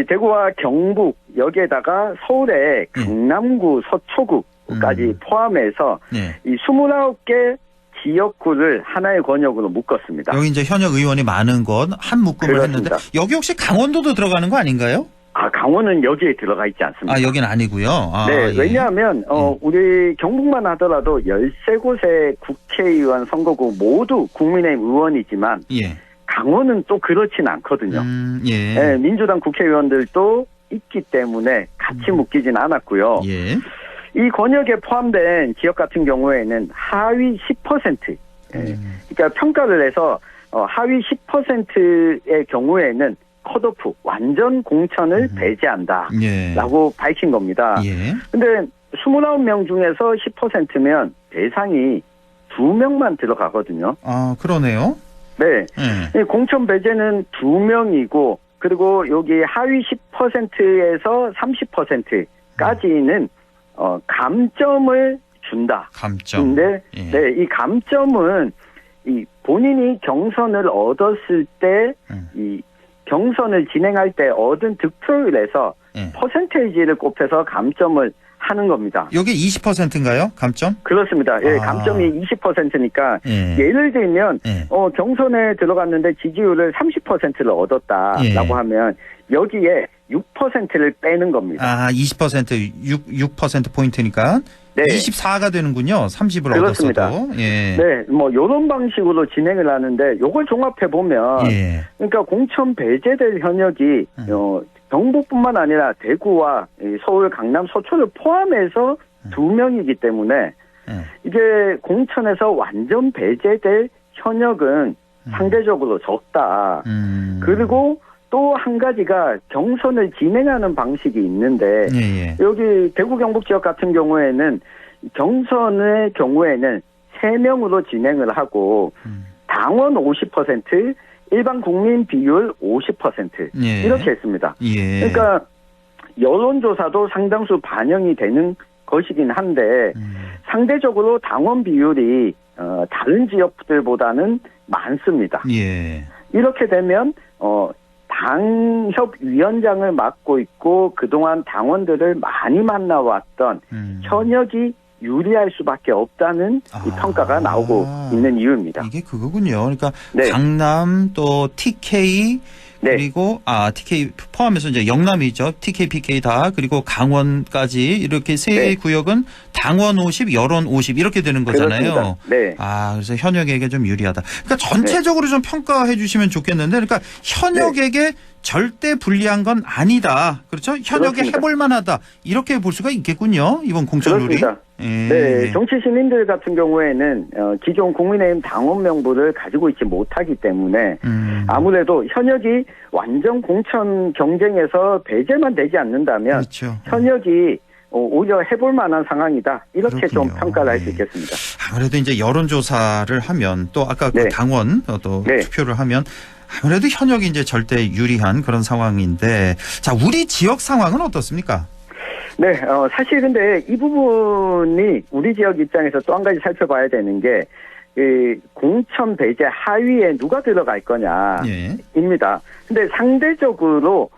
대구와 경북 여기에다가 서울의 강남구, 서초구까지 포함해서 이 29개 지역구를 하나의 권역으로 묶었습니다. 여기 이제 현역 의원이 많은 건 한 묶음을 했는데 여기 혹시 강원도도 들어가는 거 아닌가요? 강원은 여기에 들어가 있지 않습니다. 여기는 아니고요. 네, 왜냐하면 우리 경북만 하더라도 13곳의 국회의원 선거구 모두 국민의힘 의원이지만 강원은 또 그렇진 않거든요. 네, 민주당 국회의원들도 있기 때문에 같이 묶이진 않았고요. 이 권역에 포함된 지역 같은 경우에는 하위 10% 그러니까 평가를 해서 하위 10%의 경우에는 컷오프, 완전 공천을 배제한다라고 밝힌 겁니다. 근데 29명 중에서 10%면 대상이 2명만 들어가거든요. 아, 그러네요. 네. 공천 배제는 2명이고, 그리고 여기 하위 10%에서 30%까지는 감점을 준다. 감점. 근데 네, 이 감점은 이 본인이 경선을 얻었을 때 이 경선을 진행할 때 얻은 득표율에서 퍼센테이지를 곱해서 감점을 하는 겁니다. 이게 20%인가요? 감점? 그렇습니다. 예, 감점이 20%니까 예를 들면 경선에 들어갔는데 지지율을 30%를 얻었다라고 하면 여기에 6%를 빼는 겁니다. 아, 20% 6% 포인트니까 네. 24가 되는군요. 30을 그렇습니다. 얻었어도. 예. 네, 뭐 이런 방식으로 진행을 하는데 요걸 종합해 보면 그러니까 공천 배제될 현역이 경북뿐만 아니라 대구와 서울, 강남, 서초를 포함해서 2명이기 때문에 이게 공천에서 완전 배제될 현역은 상대적으로 적다. 그리고 또 한 가지가 경선을 진행하는 방식이 있는데 여기 대구 경북 지역 같은 경우에는 경선의 경우에는 3명으로 진행을 하고 당원 50%, 일반 국민 비율 50% 이렇게 했습니다. 그러니까 여론조사도 상당수 반영이 되는 것이긴 한데 상대적으로 당원 비율이 다른 지역들보다는 많습니다. 이렇게 되면 당협위원장을 맡고 있고 그동안 당원들을 많이 만나왔던 현역이 유리할 수밖에 없다는 이 평가가 나오고 있는 이유입니다. 이게 그거군요. 그러니까 강남 또 TK 그리고 TK 포함해서 이제 영남이죠. TK, PK 다 그리고 강원까지 이렇게 세 구역은 당원 50, 여론 50 이렇게 되는 거잖아요. 그래서 현역에게 좀 유리하다. 그러니까 전체적으로 좀 평가해 주시면 좋겠는데, 그러니까 현역에게 절대 불리한 건 아니다. 그렇죠? 현역에 해볼 만하다. 이렇게 볼 수가 있겠군요. 이번 공천룰이. 네, 정치 시민들 같은 경우에는 기존 국민의힘 당원 명부를 가지고 있지 못하기 때문에 아무래도 현역이 완전 공천 경쟁에서 배제만 되지 않는다면 현역이 오히려 해볼 만한 상황이다. 이렇게 좀 평가를 할 수 있겠습니다. 아무래도 이제 여론조사를 하면 또 아까 그 당원 또 투표를 하면 아무래도 현역이 이제 절대 유리한 그런 상황인데, 자, 우리 지역 상황은 어떻습니까? 네, 사실 근데 이 부분이 우리 지역 입장에서 또 한 가지 살펴봐야 되는 게, 공천 배제 하위에 누가 들어갈 거냐입니다. 근데 상대적으로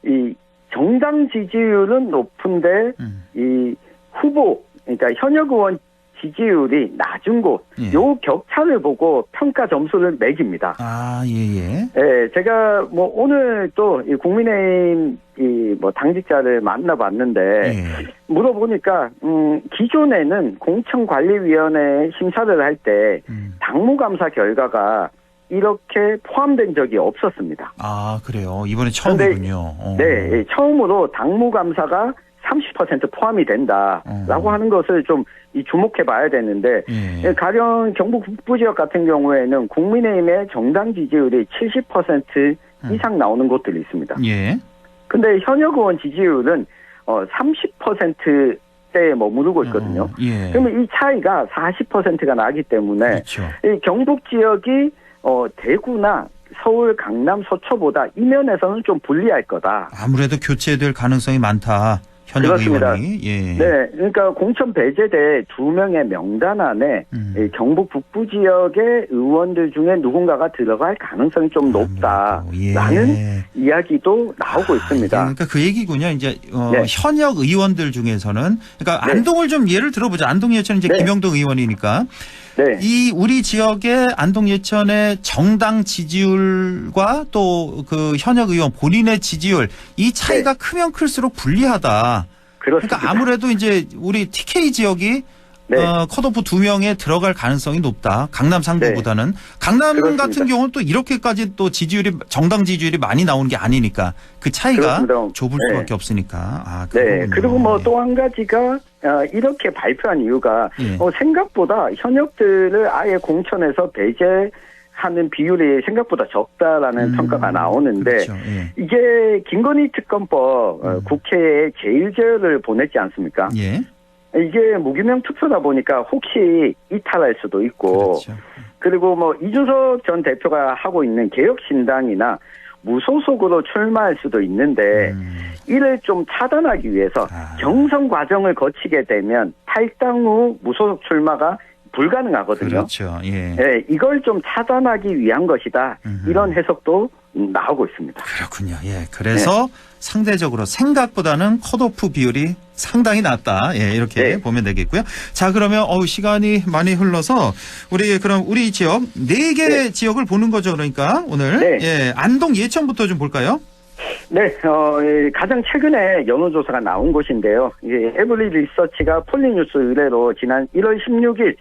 이 정당 지지율은 높은데 이 후보, 그러니까 현역 의원 지지율이 낮은 곳, 요 격차를 보고 평가 점수를 매깁니다. 제가 뭐 오늘 또 이 국민의힘 뭐 당직자를 만나봤는데 물어보니까 기존에는 공천관리위원회 심사를 할 때 당무감사 결과가 이렇게 포함된 적이 없었습니다. 아, 그래요? 이번에 처음이군요. 네, 처음으로 당무감사가 30% 포함이 된다라고 하는 것을 좀 주목해 봐야 되는데, 가령 경북 북부 지역 같은 경우에는 국민의힘의 정당 지지율이 70% 이상 나오는 곳들이 있습니다. 근데 현역 의원 지지율은 30%대에 머무르고 있거든요. 그러면 이 차이가 40%가 나기 때문에 이 경북 지역이 대구나 서울, 강남, 서초보다 이 면에서는 좀 불리할 거다. 아무래도 교체될 가능성이 많다. 그렇습니다. 네, 그러니까 공천 배제될 2명의 명단 안에 경북 북부 지역의 의원들 중에 누군가가 들어갈 가능성이 좀 높다라는 이야기도 나오고 있습니다. 그러니까 그 얘기군요. 이제 현역 의원들 중에서는, 그러니까 안동을 좀 예를 들어보자. 안동 예천 이제 김영동 의원이니까. 이 우리 지역의 안동 예천의 정당 지지율과 또 그 현역 의원 본인의 지지율, 이 차이가 크면 클수록 불리하다. 그러니까 아무래도 이제 우리 TK 지역이 네. 컷오프 2명에 들어갈 가능성이 높다. 강남 상부보다는. 네. 강남 그렇습니다. 같은 경우는 또 이렇게까지 또 정당 지지율이 많이 나오는 게 아니니까 그 차이가 그렇습니다. 좁을 네. 수밖에 없으니까. 네. 그리고 뭐 또 한 가지가 이렇게 발표한 이유가 예. 생각보다 현역들을 아예 공천에서 배제하는 비율이 생각보다 적다라는 평가가 나오는데 그렇죠. 예. 이게 김건희 특검법 국회에 제일제를 보냈지 않습니까? 예. 이게 무기명 투표다 보니까 혹시 이탈할 수도 있고 그렇죠. 그리고 뭐 이준석 전 대표가 하고 있는 개혁신당이나 무소속으로 출마할 수도 있는데 이를 좀 차단하기 위해서 경선 과정을 거치게 되면 탈당 후 무소속 출마가 불가능하거든요. 그렇죠. 예. 네, 이걸 좀 차단하기 위한 것이다. 이런 해석도 나오고 있습니다. 그렇군요. 예. 그래서 상대적으로 생각보다는 컷오프 비율이 상당히 낮다. 예, 이렇게 네. 보면 되겠고요. 자, 그러면 시간이 많이 흘러서 우리 지역 4개 지역을 보는 거죠. 그러니까 오늘 네. 예, 안동 예천부터 좀 볼까요? 네, 가장 최근에 여론조사가 나온 곳인데요. 에브리 리서치가 폴리뉴스 의뢰로 지난 1월 16일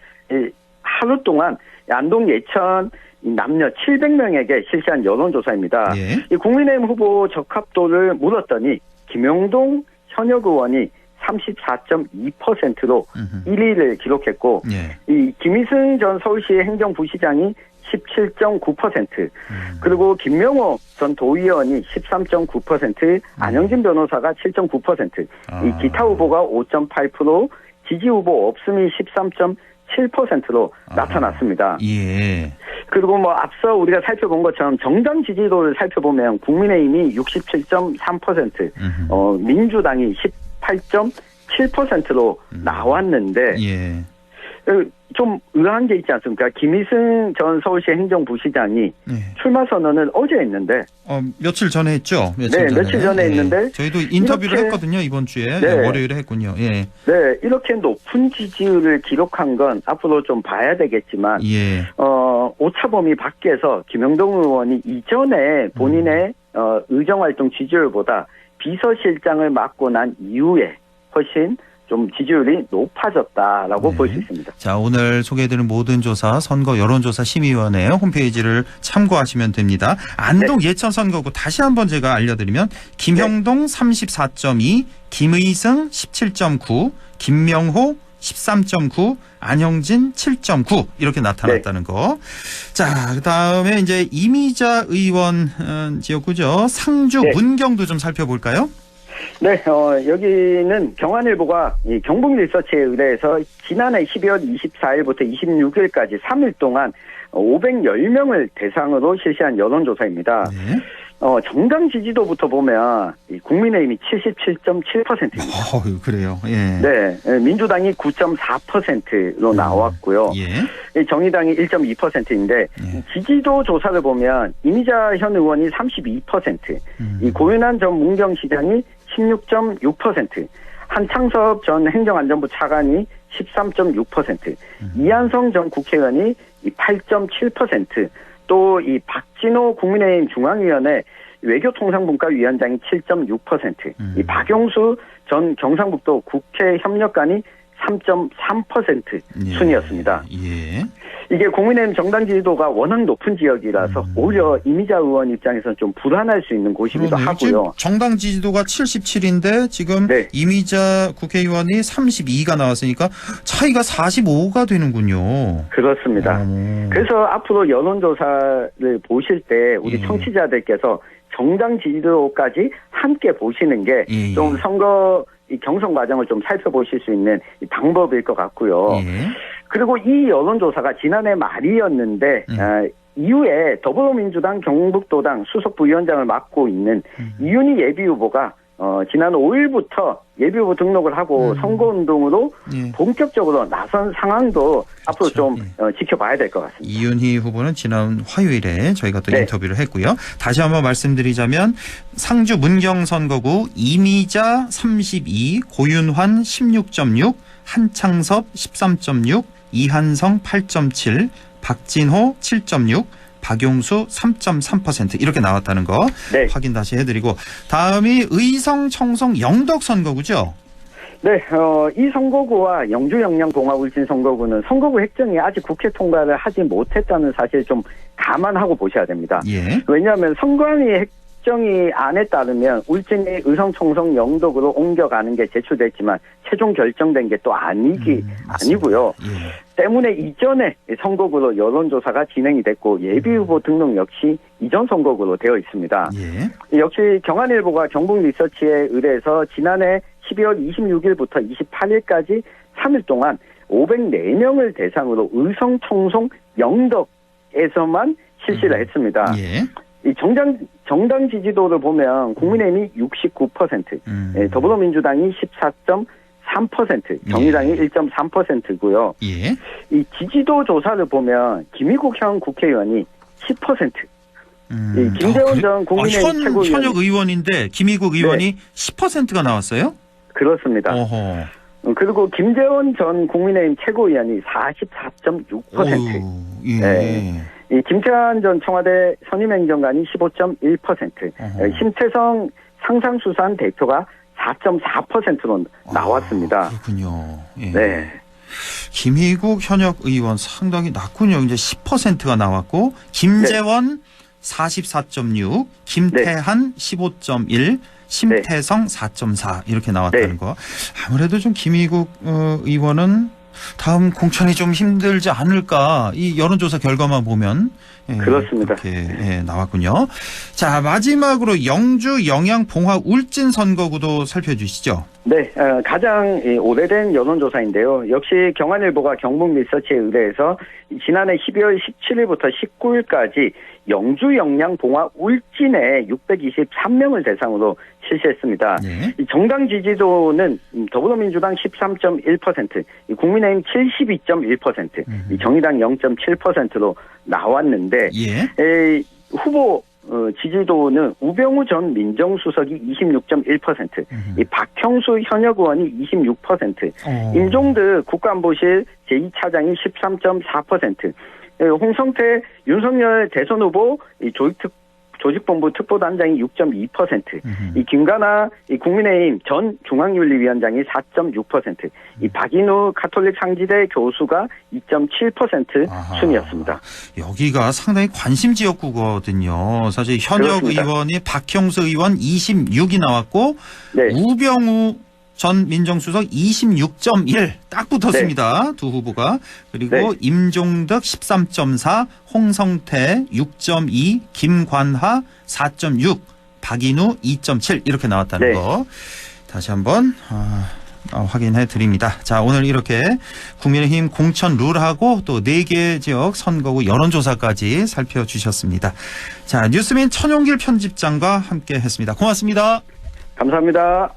하루 동안 안동 예천 남녀 700명에게 실시한 여론조사입니다. 예. 이 국민의힘 후보 적합도를 물었더니 김영동 현역 의원이 34.2%로 1위를 기록했고 예. 이 김희승 전 서울시 행정부시장이 17.9%, 그리고 김명호 전 도의원이 13.9%, 안영진 변호사가 7.9%, 이 기타 후보가 5.8%, 지지 후보 없음이 13.7%로 나타났습니다. 예. 그리고 뭐 앞서 우리가 살펴본 것처럼 정당 지지도를 살펴보면 국민의힘이 67.3%, 민주당이 18.7%로 나왔는데 예. 좀 의아한 게 있지 않습니까? 김희승 전 서울시 행정부시장이 출마 선언을 어제 했는데 며칠 전에 했죠. 며칠 전에 했는데 저희도 인터뷰를 했거든요. 이번 주에 월요일에 했군요. 예. 네, 이렇게 높은 지지율을 기록한 건 앞으로 좀 봐야 되겠지만 예. 오차범위 밖에서 김영동 의원이 이전에 본인의 의정활동 지지율보다 비서실장을 맡고 난 이후에 훨씬 좀 지지율이 높아졌다라고 볼 수 있습니다. 자, 오늘 소개해드린 모든 조사 선거 여론조사 심의위원회 홈페이지를 참고하시면 됩니다. 안동 예천 선거구 다시 한번 제가 알려드리면 김형동 34.2, 김의승 17.9, 김명호 13.9, 안영진 7.9 이렇게 나타났다는 거. 자, 그다음에 이제 이미자 의원 지역구죠. 상주 문경도 좀 살펴볼까요? 네, 여기는 경환일보가 이 경북리서치에 의뢰해서 지난해 12월 24일부터 26일까지 3일 동안 510명을 대상으로 실시한 여론조사입니다. 정당 지지도부터 보면 국민의힘이 77.7%입니다. 그래요. 예. 네, 민주당이 9.4%로 나왔고요. 예. 정의당이 1.2%인데 지지도 조사를 보면 이미자 현 의원이 32%, 이 고윤환 전 문경시장이 16.6%, 한창섭 전 행정안전부 차관이 13.6%, 이한성 전 국회의원이 8.7%, 또 이 박진호 국민의힘 중앙위원회 외교통상분과위원장이 7.6%, 이 박용수 전 경상북도 국회 협력관이 3.3% 순이었습니다. 예. 이게 국민의힘 정당 지지도가 워낙 높은 지역이라서 오히려 이미자 의원 입장에서는 좀 불안할 수 있는 곳이기도 하고요. 정당 지지도가 77인데 지금 이미자 국회의원이 32가 나왔으니까 차이가 45가 되는군요. 그렇습니다. 그래서 앞으로 여론조사를 보실 때 우리 청취자들께서 정당 지지도까지 함께 보시는 게 좀 선거 이 경선 과정을 좀 살펴보실 수 있는 방법일 것 같고요. 그리고 이 여론조사가 지난해 말이었는데 이후에 더불어민주당 경북도당 수석부위원장을 맡고 있는 이윤희 예비후보가 지난 5일부터 예비후보 등록을 하고 선거운동으로 본격적으로 나선 상황도 앞으로 좀 지켜봐야 될 것 같습니다. 이윤희 후보는 지난 화요일에 저희가 또 인터뷰를 했고요. 다시 한번 말씀드리자면 상주 문경 선거구 이미자 32, 고윤환 16.6, 한창섭 13.6, 이한성 8.7, 박진호 7.6, 박용수 3.3% 이렇게 나왔다는 거 확인 다시 해드리고 다음이 의성, 청송, 영덕 선거구죠? 네, 이 선거구와 영주 영양 봉화 울진 선거구는 선거구 획정이 아직 국회 통과를 하지 못했다는 사실 좀 감안하고 보셔야 됩니다. 예. 왜냐하면 선관위 획정이 안에 따르면 울진이 의성 총성 영덕으로 옮겨가는 게 제출됐지만 최종 결정된 게 또 아니고요. 예. 때문에 이전에 선거구로 여론조사가 진행이 됐고 예비후보 등록 역시 이전 선거구로 되어 있습니다. 예. 역시 경한일보가 경북리서치에 의뢰해서 지난해 12월 26일부터 28일까지 3일 동안 504명을 대상으로 의성, 총성, 영덕에서만 실시를 했습니다. 예. 이 정당 지지도를 보면 국민의힘이 69%, 더불어민주당이 14.3%, 정의당이 1.3%고요. 예. 이 지지도 조사를 보면 김희국 현 국회의원이 10%. 이 김재원 전 국민의힘 최고위원 현역 의원인데 김희국 의원이 10%가 나왔어요? 그렇습니다. 어허. 그리고 김재원 전 국민의힘 최고위원이 44.6%. 예. 네. 이 김태환 전 청와대 선임행정관이 15.1%. 심태성 상상수산 대표가 4.4%로 나왔습니다. 그렇군요. 예. 네. 김희국 현역 의원 상당히 낮군요. 이제 10%가 나왔고 김재원 44.6, 김태한 15.1, 심태성 4.4 이렇게 나왔다는 거. 아무래도 좀 김희국 의원은 다음 공천이 좀 힘들지 않을까. 이 여론조사 결과만 보면. 예, 그렇습니다. 그렇게 나왔군요. 자, 마지막으로 영주 영양 봉화 울진 선거구도 살펴주시죠. 네, 가장 오래된 여론조사인데요. 역시 경한일보가 경북리서치에 의뢰해서 지난해 12월 17일부터 19일까지 영주 영양 봉화 울진에 623명을 대상으로 실시했습니다. 네. 정당 지지도는 더불어민주당 13.1%, 국민의힘 72.1%, 정의당 0.7%로 나왔는데 후보 지지도는 우병우 전 민정수석이 26.1%, 이 박형수 현역 의원이 26%, 임종득 국가안보실 제2차장이 13.4%, 홍성태 윤석열 대선 후보 조직본부 특보단장이 6.2%, 이 김가나 이 국민의힘 전 중앙윤리위원장이 4.6%, 이 박인우 가톨릭 상지대 교수가 2.7% 순이었습니다. 여기가 상당히 관심 지역구거든요. 사실 현역 그렇습니다. 의원이 박형수 의원 26이 나왔고 우병우 전 민정수석 26.1 딱 붙었습니다. 두 후보가. 그리고 임종덕 13.4, 홍성태 6.2, 김관하 4.6, 박인우 2.7 이렇게 나왔다는 거. 다시 한번 확인해 드립니다. 자, 오늘 이렇게 국민의힘 공천 룰하고 또 4개 지역 선거구 여론조사까지 살펴주셨습니다. 자, 뉴스민 천용길 편집장과 함께 했습니다. 고맙습니다. 감사합니다.